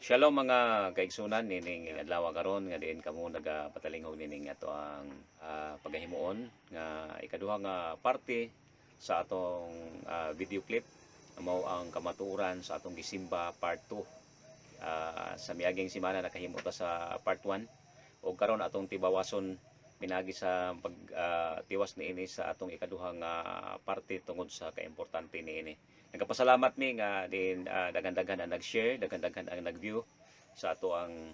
Shalom mga kaigsunan nining adlaw karon nga diin kamo nagapatalingog nining ato ang pagahimuon nga ikaduha nga parte sa atong video clip mao ang kamatuoran sa atong gisimba part 2. Sa miaging semana nakahimo ta sa part 1 ug karon atong tibawason pinagi sa pagtiwas niini sa atong ikaduha nga parte tungod sa kaimportante niini. Nagapasalamat mi nga din daghan-daghan ang nag-share, daghan-daghan ang nag-view sa ato ang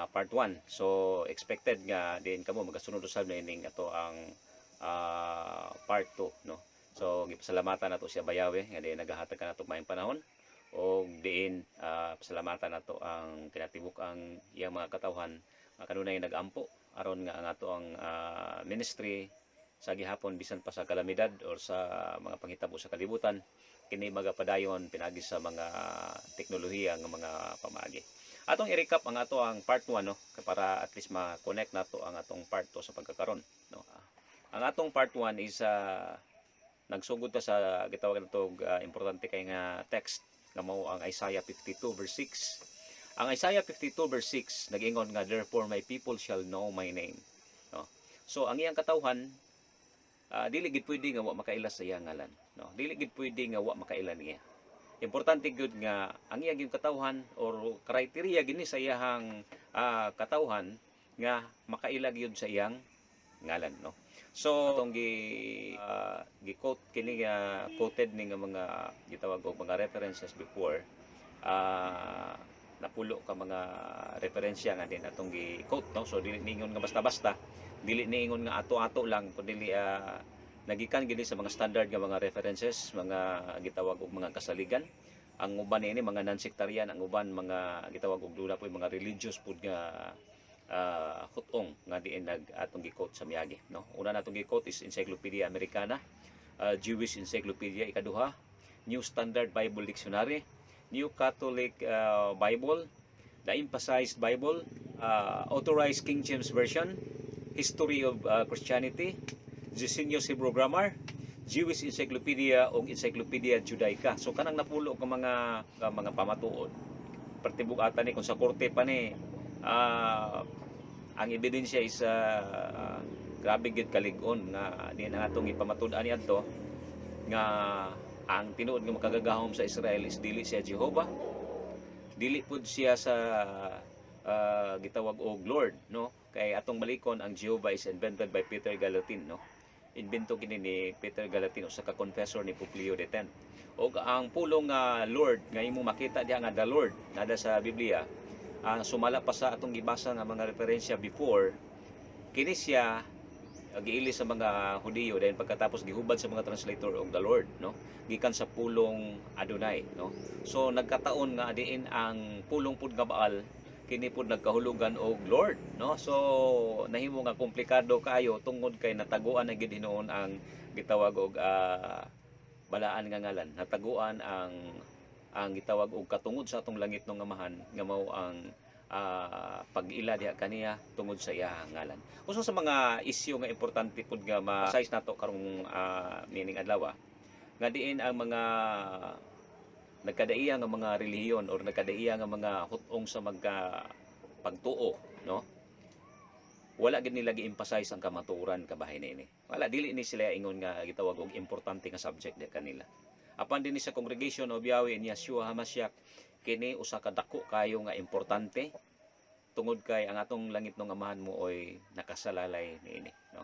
part 1. So expected nga din kamo magasunod usab ning ato ang part 2, no. So gipasalamatan nato siya Bayawe nga din nagahatag kanato maayong panahon og diin pasalamatan nato ang kinatibuk ang iyang mga katawhan nga kanunay nag-ampo aron nga ang ato ang ministry sa gihapon bisan pa sa kalamidad or sa mga panghitabo sa kalibutan kini magapadayon pinagi sa mga teknolohiya nga mga pamaagi. Atong i-recap ang ato ang part 1, no, para at least ma-connect nato ang atong part 2 sa pagkakaron, no. Ang atong part 1 is nagsugod ta sa gitawag nato importante kay nga text nga mao ang Isaiah 52 verse 6. Ang Isaiah 52 verse 6 nag-ingon nga therefore my people shall know my name, no. So ang iyang katawhan dili gid pwede nga wa makaila sa iyang ngalan, no. Dili gid pwede nga wa makaila niya. Importante gud nga ang iyang katawhan or criteria gini sa iyang katawhan nga makaila gyud sa iyang ngalan, no. So atong gi-quote kini nga quoted ni nga mga gitawag og mga references before, napulo ka mga referensya nga din atong gi-quote, no. So dili ningon nga basta-basta, dili niingon nga ato-ato lang kundi nagikan gid sa mga standard nga mga references, mga gitawag og mga kasaligan. Ang uban niini mga non-sectarian, ang uban mga gitawag og dula po mga religious pud nga hutong nga diin atong gi-quote sa miagi, no. Una natong gi-quote is Encyclopedia Americana, Jewish Encyclopedia ikaduha, New Standard Bible Dictionary, New Catholic Bible, The Emphasized Bible, Authorized King James Version, History of Christianity, Gesenius Hebrew Grammar, Jewish Encyclopedia o Encyclopedia Judaica. So kanang napulo ka mga pamatuod. Pertibuk-atan ni kung sa korte pa ni ang ebidensya is grabe gid kalig-on nga di na atong ipamatud-an niadto nga ang tinuod nga makagagahom sa Israel is dili siya Jehovah, dili pud siya sa gitawag og Lord, no. Kay atong balikon ang Jehovah is invented by Peter Gallatin, no. Invento kini ni Peter Gallatin usa ka confessor ni Pope Leo X. Og ang pulong nga Lord nga imo makita diha nga the Lord nada sa Biblia, sumala pa sa atong gibasa nga mga referensya before, kini siya giili sa mga Hudiyo dahil pagkatapos gihubad sa mga translator og the Lord, no, gikan sa pulong Adonai, no. So nagkataon nga diin ang pulong pud nga Baal kini pud nagkahulugan og Lord, no. So nahimo nga komplikado kaayo tungod kay nataguan na gid hinuon ang gitawag og balaan nga ngalan, nataguan ang gitawag og katungod sa atong langit ng amahan nga mao ang pag-ila diha kaniya tungod sa iyang ngalan. Usa sa mga isyu nga importante pud nga ma-size nato karong meaning adlaw nga diin ang mga nagkadaiya nga mga relihiyon or nagkadaiya nga mga hutong sa pagtuo, no. Wala gid nila gi-emphasize ang kamatuoran kabahin niini. Wala, dili ni sila ingon nga gitawag og importante nga subject di kanila. Apan dinhi sa Congregation of Yahweh ni Yeshua HaMashiach, kini usa ka dako kayo nga importante tungod kay ang atong langit ng amahan mo oy nakasalalay niini, no.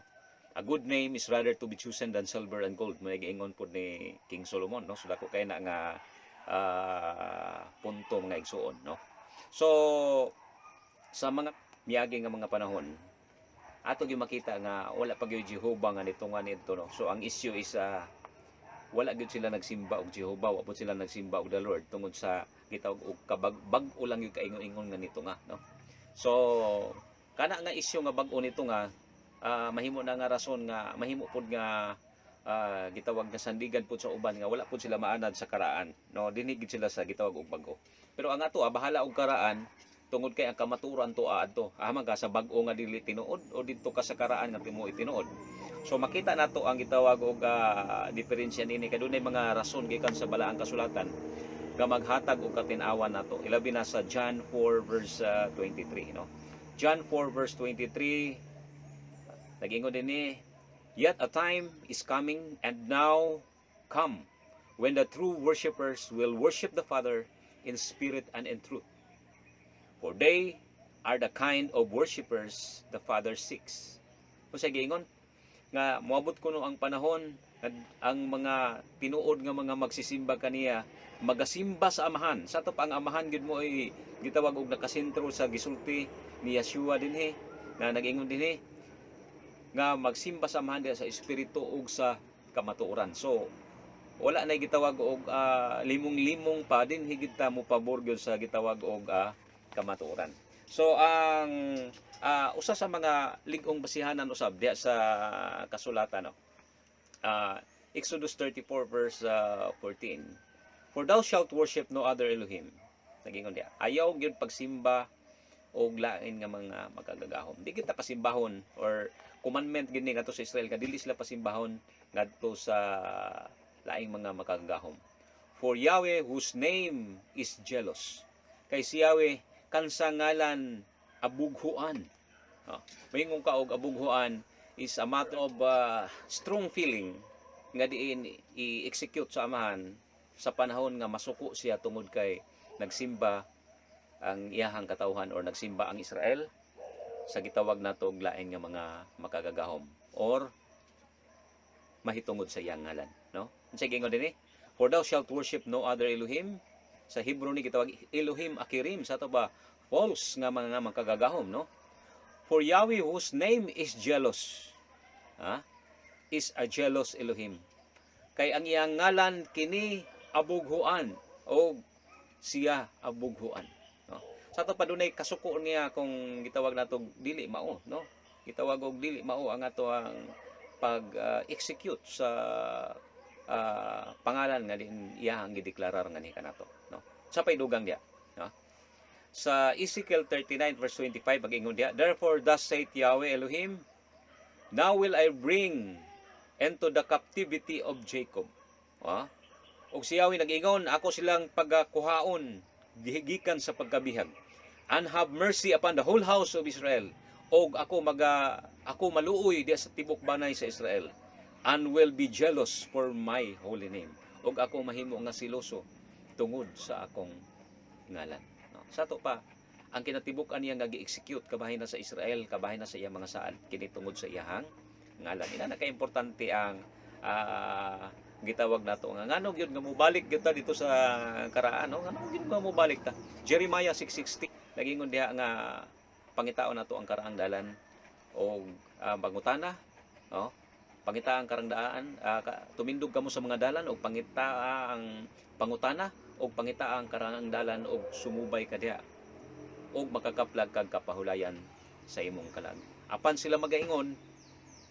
A good name is rather to be chosen than silver and gold. May giingon pud ni King Solomon, no. So dako kay na nga punto nga igsuon, no. So sa mga miagi nga mga panahon ato gyud makita nga wala pa gyud Jehovah nga nitungan nito, no. So ang issue is wala gyud sila nagsimba og Jehovah, wa pud sila nagsimba og the Lord tungod sa gitawag og bag-o lang yung kaingon-ingon nga nito nga, no. So kana nga issue nga bag-o nito nga mahimo na nga rason nga mahimo pud nga gitawag nga sandigan pud sa uban nga wala pud sila maanad sa karaan, no. Dinigid sila sa gitawag og bag-o. Pero ang ato bahala og karaan tungod kay ang kamaturan to adto hamang ka sa bag-o nga dili tinuod o didto ka sa karaan nga timo itinuod. So makita nato ang gitawag og diferensya nini kay dunay mga rason gikan sa balaang kasulatan nga maghatag og katin-awan nato. Ilabi na sa John 4 verse 23, no? John 4 verse 23 nagingon din ni, "Yet a time is coming and now come when the true worshipers will worship the Father in spirit and in truth. For they are the kind of worshipers the Father seeks." Kung sa giingon nga moabot kuno ang panahon ang mga tinuod nga mga magsisimba kaniya magasimba sa amahan. Sa to pa ang amahan gid mo ay gitawag og nakasentro sa gisulti ni Yeshua dinhi na nag-ingon dinhi nga magsimba sa amahan diha sa espiritu ug sa kamatuoran. So wala na gitawag og limong-limong pa din higit ta mo pabor gyud sa gitawag og kamatuoran. So ang usa sa mga lig-ong basihanan usab diha sa kasulatan, no. Exodus 34 verse 14. "For thou shalt worship no other Elohim." Nagingon diha, ayaw gyud pagsimba og lain nga mga makagagahom. Di kita pasimbahon or commandment gid ni ngadto sa Israel nga dili sila pasimbahon ngadto sa laing mga makagagahom. "For Yahweh whose name is jealous." Kay si Yahweh kansa ngalan abughuan. Mayingon ka og abughuan is a matter of strong feeling nga diin i-execute sa amahan sa panahon nga masuko siya tungod kay nagsimba ang iyahang katawhan or nagsimba ang Israel sa gitawag nato og lain nga mga makagagahom or mahitungod sa iyang ngalan, no? Unsa gingon dinhi? "For thou shalt worship no other Elohim." Sa Hebrew ni gitawag Elohim Akirim, sa to ba false nga mga makagagahom, no? "For Yahweh whose name is jealous." Is a jealous Elohim. Kay ang iyang ngalan kini abughuan o siya abughuan. No? Sa to pa dunay kasuko niya kung gitawag nato dili mao, no? Gitawag og dili mao ang ato ang pag-execute sa pangalan nga din iyang gideklarar nga ni kanato, no? Sa pay dugang dia, no? Sa Ezekiel 39 verse 25 mag-ingon dia, "Therefore thus saith Yahweh Elohim, now will I bring into the captivity of Jacob." Og si Yahweh nag-ingon, ako silang pagkuhaon gihigikan sa pagkabihag, "and have mercy upon the whole house of Israel." Og ako maluoy diya sa tibok banay sa Israel, "and will be jealous for my holy name." Og ako mahimo nga siloso tungod sa akong ngalan. No? Sa to pa ang kinatibuk-an niya nga gi-execute kabahin na sa Israel, kabahin na sa iyang mga saad kini tungod sa iyahang ngalan. Ina naka-importante ang gitawag nato nga ngano gyud nga mobalik gyud ta dito sa karaan, no? Ngano gyud nga mobalik ta. Jeremiah 6:60 nagingon diha nga pangitaon nato ang karaang dalan o pangutana, no? Pangita ang karang daan, tumindog kamo sa mga dalan o pangita ang pangutana o pangita ang karaang dalan o sumubay ka diha o makakaplag kag kapahulayan sa imong kalag. Apan sila magaingon,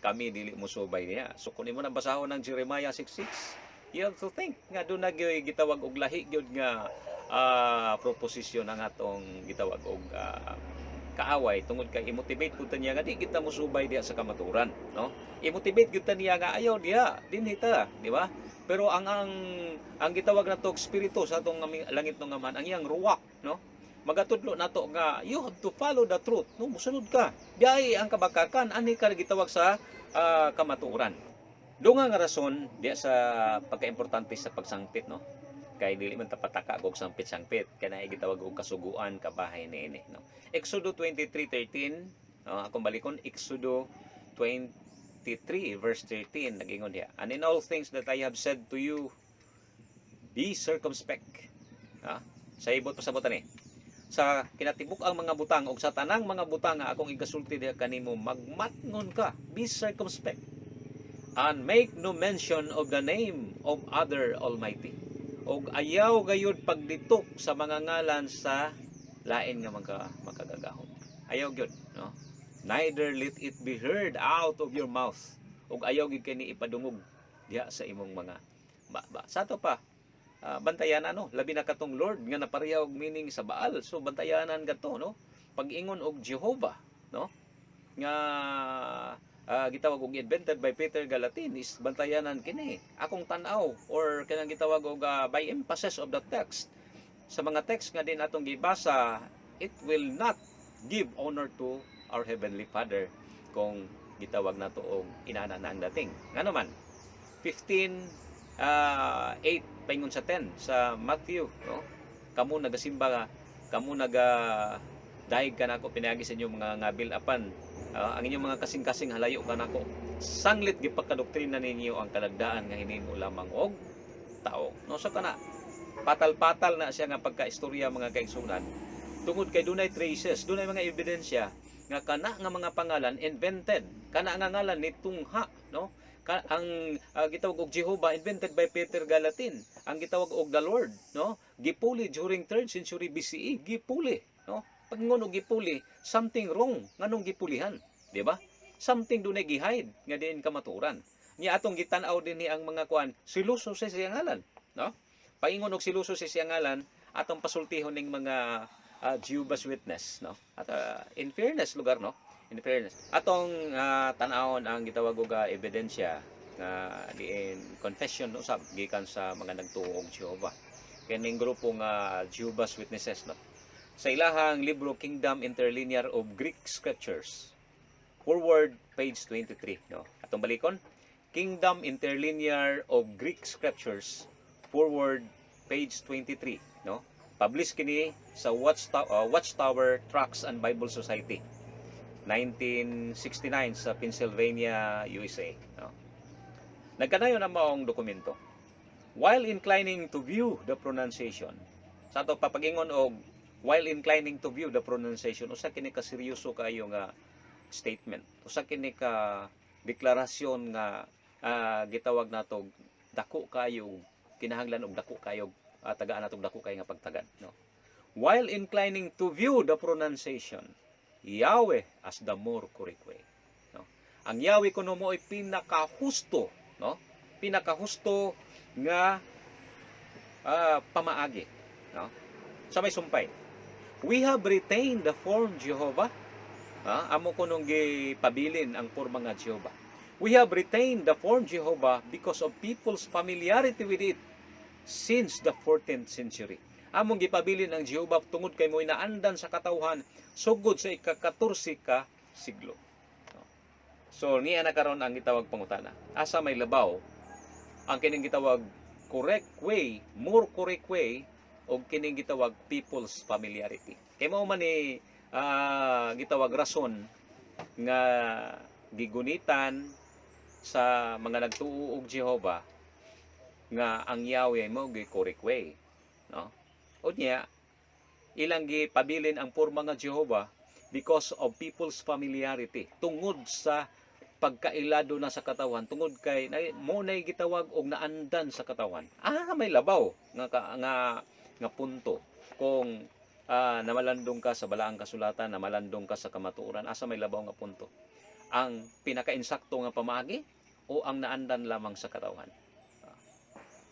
kami dili mo subay niya. So kung imo nang basahon ng Jeremiah 6:6, you have to think nga doon na gitawag og lahi gyud nga proposition ang atong gitawag og kaaway tungod kay i-motivate pud niya nga di kita mo subay diha sa kamaturan, no? I-motivate gyud niya nga ayaw diha dinhi ta, di ba? Pero ang gitawag nato og espiritu sa atong langit ng amahan, ang iyang ruwak, no? Magatudlo nato nga you have to follow the truth, no? Musunod ka. Diay ang kabakakan ani ka gitawag sa kamatuoran. Dunga nga rason diya sa pagkaimportante sa pagsangpit, no? Kay dili man ta pataka og sangpit-sangpit kay naay gitawag og kasuguan kabahay niini, no? Exodo 23:13, akong balikon Exodo 23 verse 13 nagingon diha, "And in all things that I have said to you, be circumspect." Sa ibot pa sa butan ni. Sa kinatibuk ang mga butang o sa tanang mga butang nga akong igasulti diha kanimo, magmatngon ka, be circumspect, and make no mention of the name of other Almighty. Og ayaw gayud pagditok sa mga ngalan sa lain nga makagagahom. Ayaw gyud, no? Neither let it be heard out of your mouth. Og ayaw gyud kini ipadungog diha sa imong mga baba. Sa to pa bantayanan, no? Labi na katong Lord nga napareha og meaning sa Baal. So bantayanan kadto, no? Pag-ingon og Jehovah, no? Nga gitawag og invented by Peter Galatin is bantayanan kini. Akong tan-aw or kanang gitawag og by emphasis of the text sa mga text nga din atong gibasa, it will not give honor to our Heavenly Father kung gitawag nato og inana na ang dating. Ngano man 15:8 paingon sa 10 sa Matthew, no? Kamo nagasimba, kamo daig kanako pinaagi sa inyong mga ngabil apan ang inyong mga kasing-kasing halayo kanako. Sanglit gipakadoktrina ninyo ang kalagdaan nga hinimo lamang og tao. No, so kana patal-patal na siya nga pagkaistorya mga kaigsunan. Tungod kay dunay traces, dunay mga ebidensya nga kana nga mga pangalan invented. Kana nga ngalan ni tungha, no? Ang gitawag og Jehovah invented by Peter Galatin. Ang gitawag og the Lord, no? Gipuli during 3rd century BCE, gipuli, no? Pag ngono gipuli, something wrong nganong gipulihan, di ba? Something dunay gihide nga diin kamaturan. Nya atong gitan-aw din ni ang mga kuan, siluso sa siyang ngalan, no? Paingon og siluso sa siyang ngalan, atong pasultihon ning mga Jehovah's Witness, no? At in fairness lugar, no? In fairness, atong tan-awon ang gitawag og ebidensya nga diin confession usab gikan sa mga nagtuo og Jehovah. Kining grupo nga Jehovah's Witnesses, no? Sa ilahang libro Kingdom Interlinear of Greek Scriptures, forward page 23, no? Atong balikon, Kingdom Interlinear of Greek Scriptures, forward page 23, no? Published kini sa Watchtower Tracts and Bible Society, 1969 sa Pennsylvania, USA, no? Nagkanayon na maong dokumento. While inclining to view the pronunciation, sa ato papagingon og while inclining to view the pronunciation, usa kini ka seryoso kayo nga statement. Usa kini ka deklarasyon nga gitawag nato dako kayo kinahanglan og dako kayo tagaan natong dako kayo nga pagtagad, no? While inclining to view the pronunciation, Yahweh as the more correct way, no? Ang Yahweh kuno mo ay pinakahusto, no? Pinakahusto nga pamaagi, no? Sa may sumpay, we have retained the form Jehovah. Amo ko nung gipabilin ang forma nga Jehovah. We have retained the form Jehovah because of people's familiarity with it since the 14th century. Among gipabilin ang Jehovah tungod kay mo'y naandan sa katawhan sugod sa ika-14 ka siglo. So niya na karon ang gitawag pangutana. Asa may labaw ang kining gitawag correct way, more correct way, o kining gitawag people's familiarity. Kay mao man ni gitawag rason nga gigunitan sa mga nagtuo og Jehovah nga ang Yahweh mo gi correct way, no? Unya ilang gipabilin ang porma nga Jehovah because of people's familiarity, tungod sa pagkailado na sa katawan, tungod kay mo nay gitawag og naandan sa katawan. May labaw nga punto kung namalandong ka sa balaang kasulatan, namalandong ka sa kamatuoran, asa may labaw nga punto? Ang pinaka-insakto nga pamaagi o ang naandan lamang sa katawan?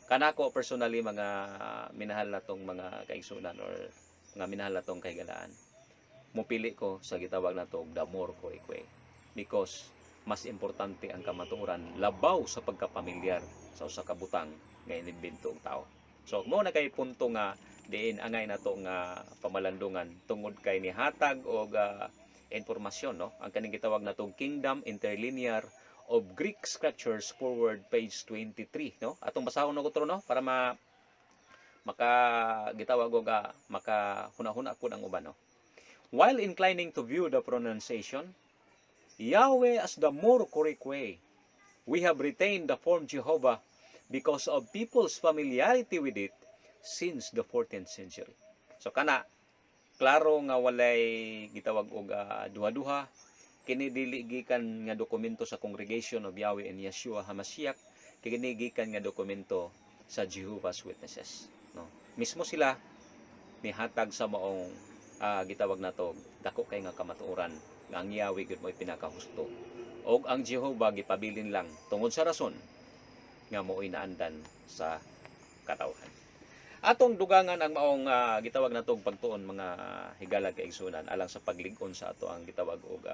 Kanako personally, mga minahal natong mga kaigsunan or mga minahal natong kahigalaan, mupili ko sa gitawag nato og the more correct way, because mas importante ang kamatuoran labaw sa pagkapamilyar sa usa ka butang nga inimbento og tao. So mo na kay punto nga diin angay nato nga pamalandungan tungod kay nihatag og informasyon, no? Ang kaning gitawag natong Kingdom Interlinear of Greek Scriptures, forward page 23, no? Atong basahon og utro, no, para gitawag og makahuna-huna pud ang uban, no? While inclining to view the pronunciation, Yahweh as the more correct way, we have retained the form Jehovah because of people's familiarity with it since the 14th century. So kana klaro nga walay gitawag og duha-duha, kini dili gikan nga dokumento sa Congregation of Yahweh and Yeshua HaMashiach, kini gikan nga dokumento sa Jehovah's Witnesses, no? Mismo sila nihatag sa maong gitawag nato dako kay nga kamatuoran nga ang Yahweh gud mo'y pinakahusto, og ang Jehovah gipabilin lang tungod sa rason nga mo'y naandan sa katawhan. Atong dugangan ang maong gitawag natong pagtuon mga higala kaigsunan alang sa paglig-on sa ato ang gitawag og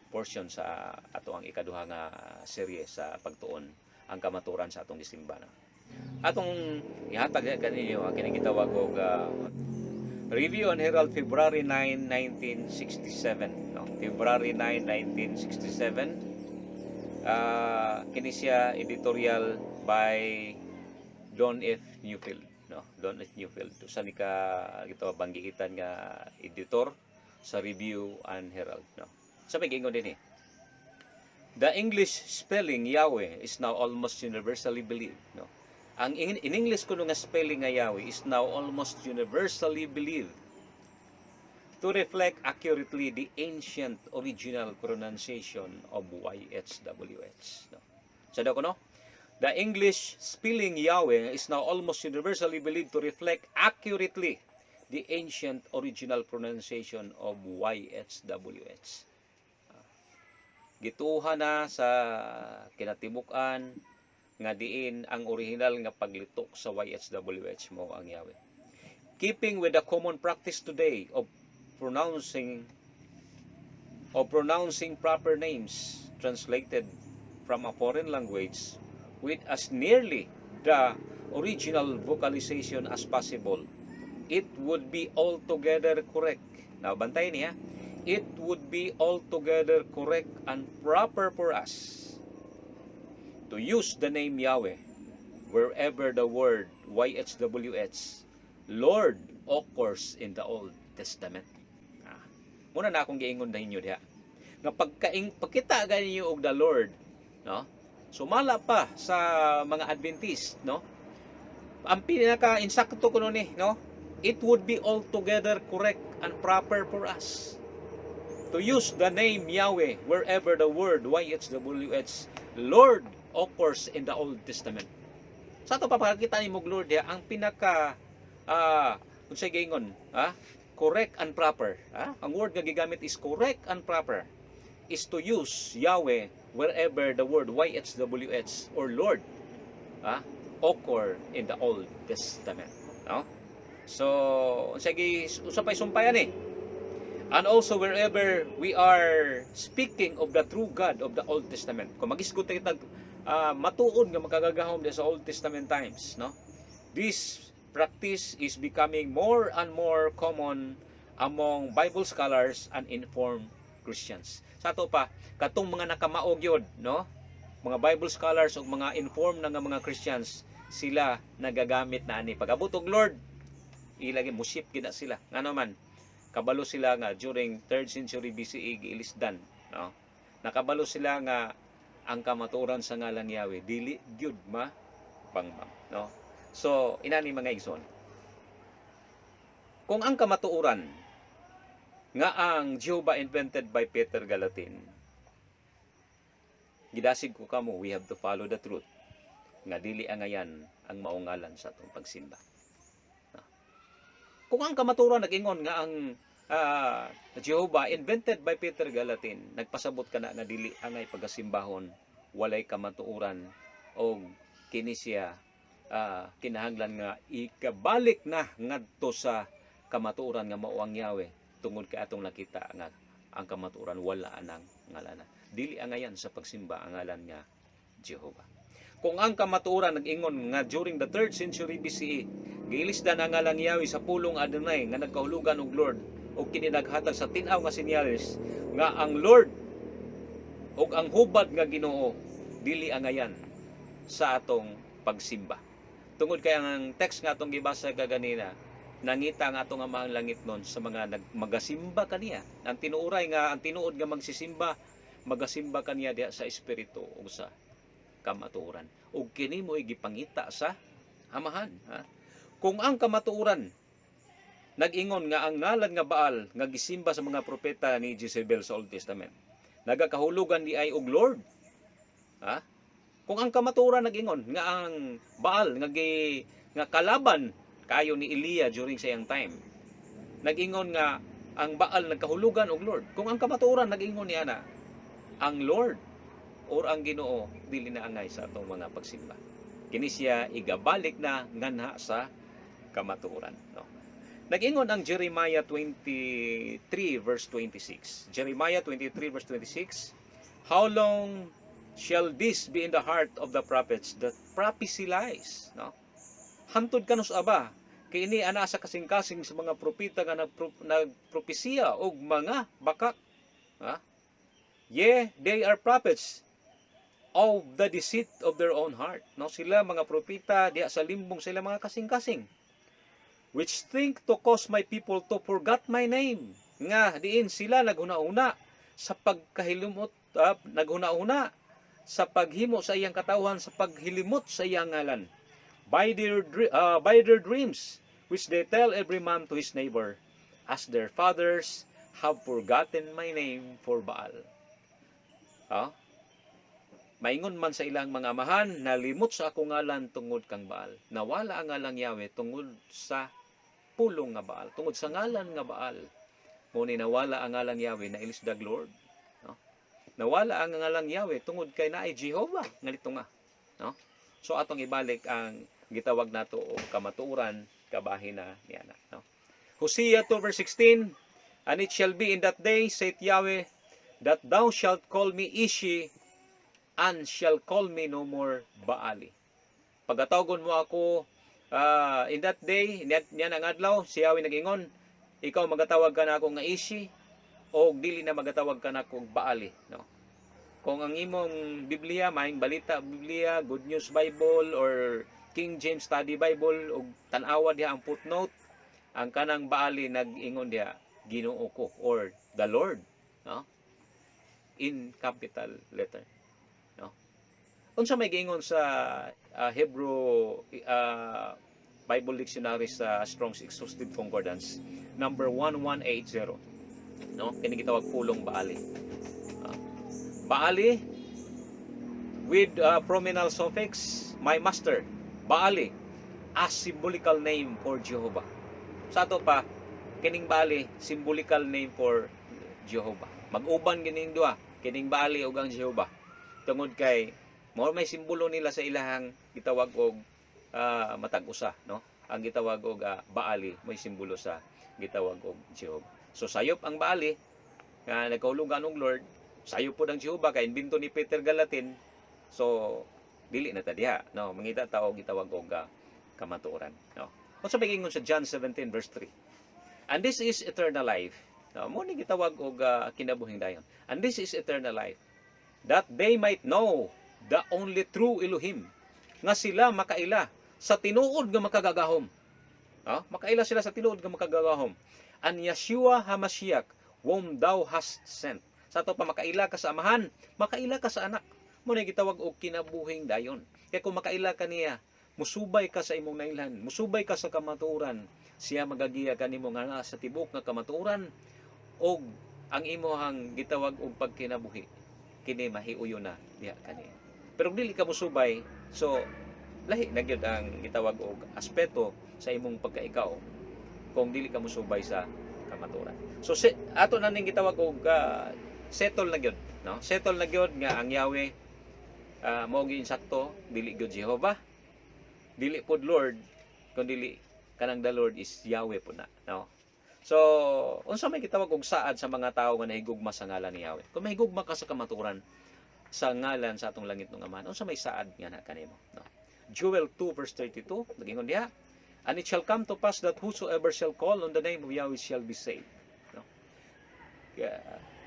portion sa ato ang ikaduha nga serye sa pagtuon ang kamatuoran sa atong gisimbana. Atong ihatag kaninyo ang kining gitawag og Review on Herald February 9, 1967. No? February 9, 1967. Kini siya editorial by Don F. Newfield. No? Don F. Newfield. Usa ni ka ito banggitan nga editor sa Review on Herald. No? Sabi gingon din the English spelling Yahweh is now almost universally believed. No? Ang in English kuno nga spelling nga Yahweh is now almost universally believed to reflect accurately the ancient original pronunciation of YHWH. No? So daw ko no? The English spelling Yahweh is now almost universally believed to reflect accurately the ancient original pronunciation of YHWH. Gituha na sa kinatibukan nga diin ang original nga paglitok sa YHWH mo ang Yahweh. Keeping with the common practice today of pronouncing proper names translated from a foreign language with as nearly the original vocalization as possible, it would be altogether correct. Now, bantayan niya. It would be altogether correct and proper for us to use the name Yahweh wherever the word YHWH, Lord, occurs in the Old Testament. Muna na akong giingon na inyo diha. Nga pagkita ganinyo og the Lord, no? Sumala pa sa mga Adventist, no? Ang pinaka-insakto ko ni, no? It would be altogether correct and proper for us to use the name Yahweh wherever the word YHWH, Lord, occurs in the Old Testament. Sa ito papakita ni mong Lord, ang pinaka kung siya gingon, correct and proper. Ang word nga gigamit is correct and proper, is to use Yahweh wherever the word YHWH or Lord occur in the Old Testament. No? So, sige, usapay sumpayan and also wherever we are speaking of the true God of the Old Testament. Kung mag-isgot tayo matuod nga makagagahom sa Old Testament times, no? This practice is becoming more and more common among Bible scholars and informed Christians. Sa ato pa, katong mga nakamaog yun, no? Mga Bible scholars o mga informed na nga mga Christians, sila nagagamit na ani. Pag-abot og Lord, ilagay musip gina sila. Nga naman, kabalo sila nga during 3rd century BCE giilisdan, no? Nakabalo sila nga ang kamatuoran sa ngalang Yahweh dili gyud pangmam, no? So inani mga igsoon, kung ang kamatuoran nga ang Jehovah invented by Peter Galatin, gidasig ko kamo, we have to follow the truth nga dili angayan ang maungalan sa atong pagsimba. Kung ang kamatuoran nag-ingon nga ang Jehovah invented by Peter Galatin, nagpasabot ka na nga dili angay pagasimbahon, walay kamatuoran o kini siya kinahanglan nga ikabalik na ngadto sa kamatuoran nga mao ang Yahweh tungod kay atong nakita nga ang kamatuoran wala anang ngalan. Dili angayan sa pagsimba ang ngalan nga Jehovah. Kung ang kamatuoran nag-ingon nga during the 3rd century BCE, giilisdan ang ngalang Yahweh sa pulong Adonai nga nagkahulugan og Lord o kini naghatag sa tin-aw nga senyales nga ang Lord o ang hubad nga Ginoo dili angayan sa atong pagsimba. Tungod kay ang text nga atong gibasa kaganina, nangita nga atong amang langit nun sa mga magasimba kaniya. Ang tinuuray nga ang tinuod nga magsisimba, magasimba kaniya diha sa espiritu o sa kamatuoran. Ug kini mo gipangita sa amahan. Kung ang kamatuoran nag-ingon nga ang ngalan nga Baal nga gisimba sa mga propeta ni Jezebel sa Old Testament, nagakahulugan di ay og Lord. Kung ang kamatuoran nag-ingon nga ang Baal nga kalaban kayo ni Eliya during sa iyang time, nag-ingon nga ang Baal nagkahulugan og Lord. Kung ang kamatuoran nag-ingon niya na ang Lord or ang Ginoo dili na angay sa atong mga pagsimba, kini siya igabalik na nganha sa kamatuoran, no? Nag-ingon ang Jeremiah 23 verse 26. Jeremiah 23 verse 26, how long shall this be in the heart of the prophets that prophesy lies, no? Hantod kanus aba kay ini ana sa kasing-kasing sa mga propeta nga nagpropesiya og mga bakak, ha? Yeah, they are prophets of the deceit of their own heart, no? Sila mga propeta diya sa limbong sila mga kasing-kasing, which think to cause my people to forget my name. Nga diin sila naghuna-una sa pagkahilimot, naghuna-una sa paghimo sa iyang katawhan, sa paghilimot sa iyang ngalan, by their dreams which they tell every man to his neighbor, as their fathers have forgotten my name for Baal. Maingon man sa ilang mga amahan, nalimot sa akong ngalan tungod kang Baal. Nawala ang ngalang Yahweh tungod sa pulong nga Baal, tungod sa ngalan nga Baal. Muni nawala ang ngalang Yahweh na ilisdag Lord. No? Nawala ang ngalang Yahweh tungod kay naay Jehovah ngalito nga. No? So atong ibalik ang gitawag nato og kamatuoran kabahin na niya. No? Hosea 2 verse 16, and it shall be in that day, saith Yahweh, that thou shalt call me Ishi, and shall call me no more Baali. Pagkatawgon mo ako in that day, niya ang adlaw, si Yahweh nag-ingon, ikaw magatawag ka na ako nga Ishi, o dili na magatawag ka na ako Baali. No? Kung ang imong Biblia, maing balita Biblia, Good News Bible, or King James Study Bible, o tanawa diha ang footnote, ang kanang Baali nag-ingon diha, Ginoo ko, or the Lord. No? In capital letter. No? Unsa may giingon sa Hebrew Bible Dictionary sa Strong's Exhaustive Concordance, number 1180. No? Kini gitawag pulong Baali. Baali with pronominal suffix, my master. Baali, as symbolical name for Jehovah. Sa ato pa, kining Baali, symbolical name for Jehovah. Mag-uban kining duha, kining Baali ug ang Jehovah. Tungod kay mo may simbolo nila sa ilahang gitawag og matag-usa, no? Ang gitawag og Baali may simbolo sa gitawag og Jehovah. So sayop ang Baali nga nagkaulugan og Lord, sayop pod ang Jehovah kay imbento ni Peter Galatin. So dili na ta diha, no? Mangita ta og gitawag og kamatuoran, no? Unsa may giingon sa John 17 verse 3? And this is eternal life. No, mo ni gitawag og kinabuhing dayon. And this is eternal life, that they might know the only true Elohim, nga sila makaila sa tinuod nga makagagahom. Makaila sila sa tinuod nga makagagahom. And Yeshua HaMashiach, whom thou hast sent. Sa ato pa makaila ka sa amahan, makaila ka sa anak. Mo ni gitawag og kinabuhing dayon. Kaya kung makaila ka niya, musubay ka sa imong nailhan, musubay ka sa kamatuoran, siya magagiya kanimo nga sa tibok nga kamatuoran, og ang imuhang gitawag og pagkinabuhi kini mahiuyo na diha kani. Pero dili ka musubay, so lahi na gyud ang gitawag og aspeto sa imong pagkaikaw kung dili ka musubay sa kamatuoran. So ato na ning gitawag og settle na gyud, no? Settle na gyud nga ang Yahweh mao gyud insakto, dili gyud Jehovah, dili pod Lord, kundi kanang the Lord is Yahweh po na, no? So unsa may gitawag og saad sa mga tawo nga nahigugma sa ngalan ni Yahweh? Kung mahigugma ka sa kamatuoran sa ngalan sa atong langit ng Ama, unsa may saad nga na kanimo, no? Joel 2 verse 32 nagingon diha, and it shall come to pass that whosoever shall call on the name of Yahweh shall be saved, no?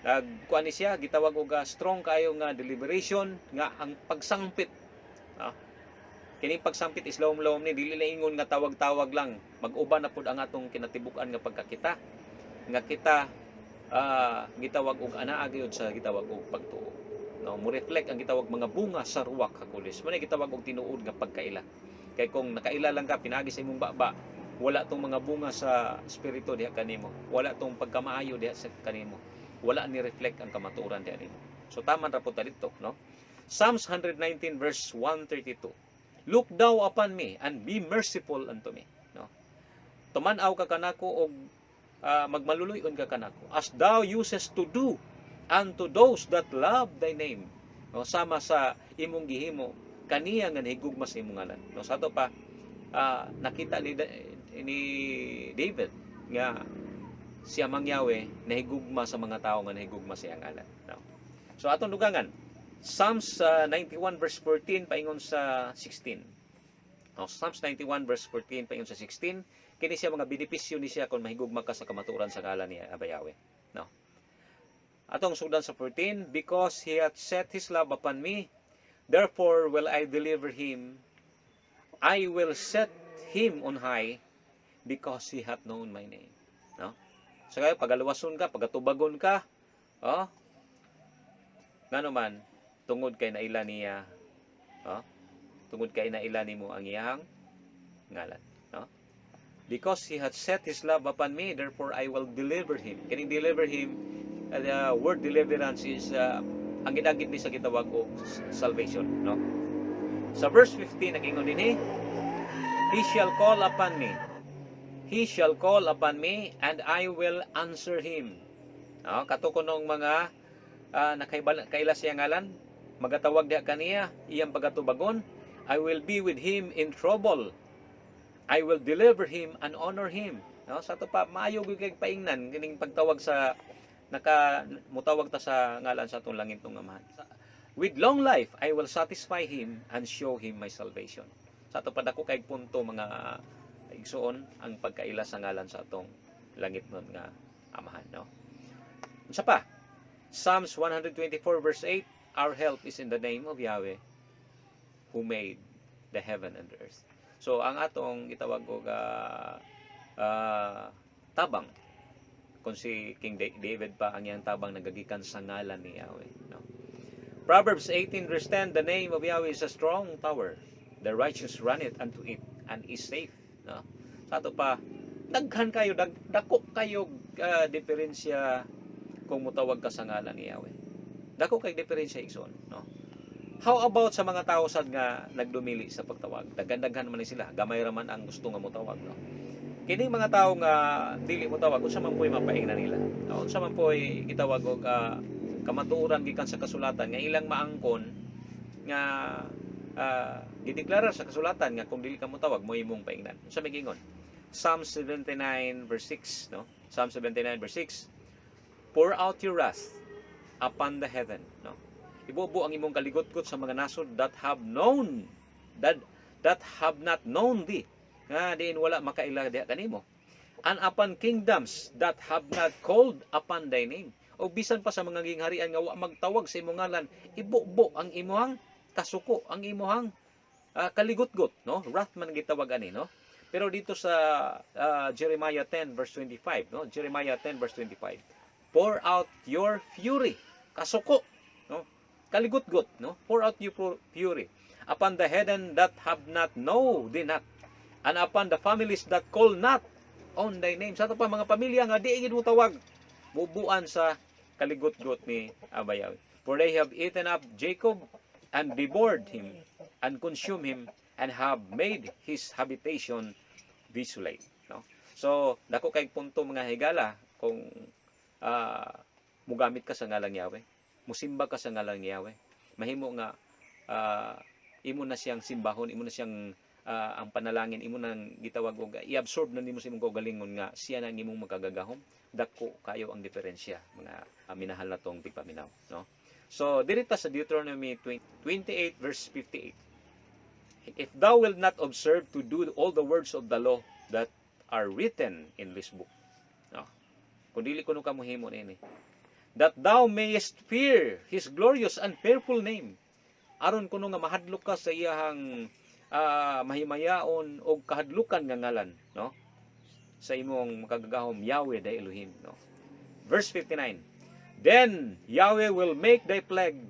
Nagkuan ni siya gitawag og strong kayo nga deliberation nga ang pagsangpit, no? Kining pagsampit is lawom-lawom ni, dili na ingon nga tawag-tawag lang, mag-uban na pud ang atong kinatibuk-an nga pagkakita nga kita gitawag og anaa gyud sa gitawag og pagtuo, no? Mo reflect ang gitawag mga bunga sa ruwak hakulis, mo na gitawag og tinuod nga pagkaila. Kay kung nakaila lang ka pinagi sa imong baba, wala tong mga bunga sa espiritu diha kanimo, wala tong pagkamaayo diha sa kanimo, wala ni reflect ang kamatuoran diha nimo. So taman ra pud dito, no? Psalms 119 verse 132. Look thou upon me and be merciful unto me, no? Tuman-aw ka kanako og magmaluluyon ka kanako, as thou usest to do unto those that love thy name, no? Sama sa imong gihimo kaniya nga nahigugma sa imong ngalan, no? Sa ato pa nakita ni David nga si Amang Yahweh nahigugma sa mga tawo nga nahigugma sa iyang ngalan, no? So atong dugangan Psalms 91 verse 14 paingon sa 16. Psalms 91 verse 14 paingon sa 16, kini siya mga benepisyo ni siya kung mahigugma ka sa kamaturan sa ngalan ni Yahweh. No. Atong sugdan sa 14, because he hath set his love upon me, therefore will I deliver him. I will set him on high, because he hath known my name. No? So kaya pagaluwason ka, pagatubagon ka, ngano man tungod kay naila niya, tungod kay naila nimo ang iyang ngalan, no? Because he hath set his love upon me, therefore I will deliver him. Kining deliver him, the word deliverance is ang gidagit ni sa gitawag og salvation, no? Sa verse 15 nagingon dinhi, he shall call upon me. He shall call upon me and I will answer him. Katukunong mga kaila siya ngalan, magatawag diha kaniya, iyang pagatubagon, I will be with him in trouble. I will deliver him and honor him. Sa ito pa, maayo kay paingnan kining pagtawag sa mutawag ta sa ngalan sa atong langit ng Amahan. With long life, I will satisfy him and show him my salvation. Sa ito pa dako kay punto mga igsuon ang pagkaila sa ngalan sa atong langit nun nga Amahan, no? Unsa pa? Psalms 124 verse 8, our help is in the name of Yahweh who made the heaven and the earth. So ang atong gitawag og tabang kung si King David pa ang iyang tabang nagagikan sa ngalan ni Yahweh, no? Proverbs 18 verse 10, the name of Yahweh is a strong tower, the righteous run it unto it and is safe. No? Sa ato pa, daghan kayo, dako kayo diferensya kung mutawag ka sa ngalan ni Yahweh. Dako kay diferensya igsoon, no? How about sa mga tao sad nga nagdumili sa pagtawag? Daghan-daghan man sila, gamay ra man ang gusto nga mutawag, no? Kining mga tao nga dili mutawag, unsa man po'y mapaingnan nila? No? Unsa man po'y gitawag og kamatuoran gikan sa kasulatan nga ilang maangkon nga gideklara sa kasulatan nga kung dili ka mutawag mo imong paingnan. Unsa may gingon? Psalm 79 verse 6, no? Psalm 79 verse 6. Pour out your wrath upon the heaven, no? Ibubo ang imong kaligot-got sa mga nasod that have not known thee. Nga diin wala makaila diha kanimo. And upon kingdoms that have not called upon thy name. O bisan pa sa mga gingharian nga wa magtawag sa imong ngalan, ibubo ang imong kasuko, ang imuhang kaligot-got, no? Wrath man gitawag ani, no? Pero dito sa Jeremiah 10 verse 25, no? Jeremiah 10 verse 25. Pour out your fury, kasuko, no? Kaligot-got, no? Pour out your fury upon the heathen that have not know thee not, and upon the families that call not on thy name. Sa ito pa mga pamilya nga di gid mo tawag, bubuan sa kaligot-got ni Yahweh. For they have eaten up Jacob and devoured him, and consumed him, and have made his habitation desolate. No? So, dako kay punto mga higala, kung mugamit ka sa ngalang Yahweh, musimba ka sa ngalang Yahweh, mahimo nga imo na siyang simbahon, imo na siyang ang panalangin, imo nang gitawag og i-absorb na nimo sa imong kaugalingon nga siya na imong magkagagahom. Dako kayo ang diferensya, mga minahal na tong tigpaminaw, no? So, dirita sa Deuteronomy 28 verse 58. If thou wilt not observe to do all the words of the law that are written in this book. No? Kung dili kuno ka mohimo nini. That thou mayest fear his glorious and fearful name. Aron kuno nga mahadlok ka sa iyahang mahimayaon o kahadlukan nga ngalan, no? Sa imong makagagahom Yahweh thy Elohim, no? Verse 59. Then Yahweh will make thy plague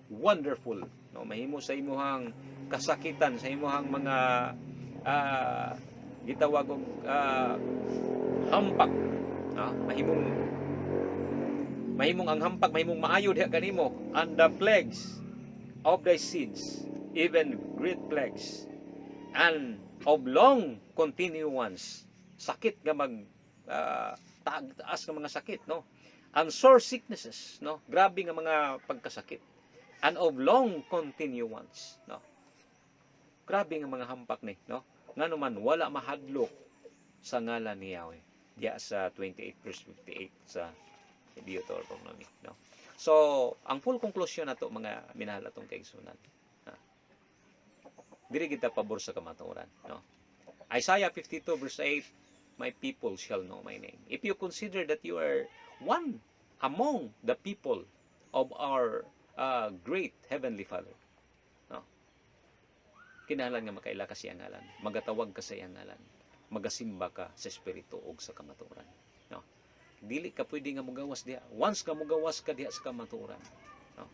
wonderful, no? Mahimo sa imuhang kasakitan, sa imuhang mga gitawag og hampak, no? Mahimong ang hampak, mahimong maayo diha kanimo, and the plagues of thy seeds, even great plagues, and of long continuance, sakit nga mag taas nga mga sakit, no? And sore sicknesses, no? Grabe nga mga pagkasakit, and of long continuance, no? Grabe nga mga hampak ni, no? Ngano man wala mahadlok sa ngalan ni Yahweh. Diya sa 28 verse 58 sa Deuteronomy, no? So ang full conclusion nato mga minahal atong kaigsunan, diri kita pabor sa kamatuoran, no? Isaiah 52 verse 8, my people shall know my name. If you consider that you are one among the people of our great heavenly Father, no? Kinahanglan nga makaila ka siyang ngalan, magatawag ka sa iyang ngalan, magasimba ka sa espiritu ug sa kamatuoran, no? Dili ka pwede nga mugawas diha. Once ka mugawas ka diha sa kamatuoran, no?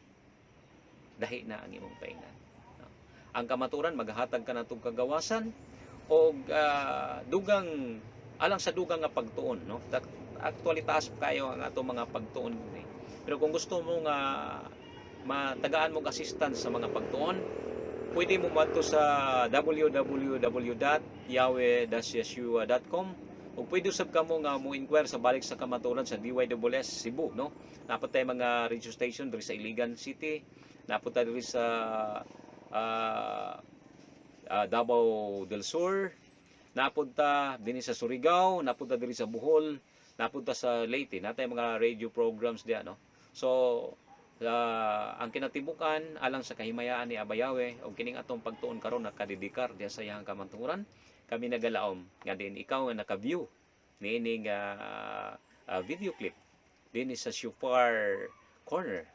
Dahi na ang imong paingnan, no? Ang kamatuoran maghatag ka natong kagawasan o dugang alang sa dugang nga pagtuon, no? Actually taas kayo ang ato mga pagtuon ni. Pero kung gusto mo nga matagaan mo assistance sa mga pagtuon, pwede mo madto sa www.yahweh-yeshua.com o pwede usab ka mo nga mo inquire sa balik sa kamatuoran sa DYSS Cebu, no? Napod tayo mga radio station diri sa Iligan City, napod tayo diri sa Davao del Sur, napunta din sa Surigao, napunta diri sa Bohol, napunta sa Leyte. Natay mga radio programs diya, no? So ang kinatibukan alang sa kahimayaan ni Abayawe o kining atong pagtuon karon nakadedikar diya sa iyang kamatuoran, kami nagalaom nga din ikaw nga naka-view niining video clip din sa Shofar Corner,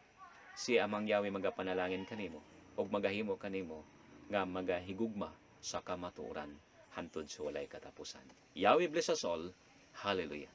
si Amang Yahweh magapanalangin kanimo ug magahimo kanimo nga magahigugma sa kamatuoran hantod sa walay katapusan. Yahweh bless us all. Hallelujah.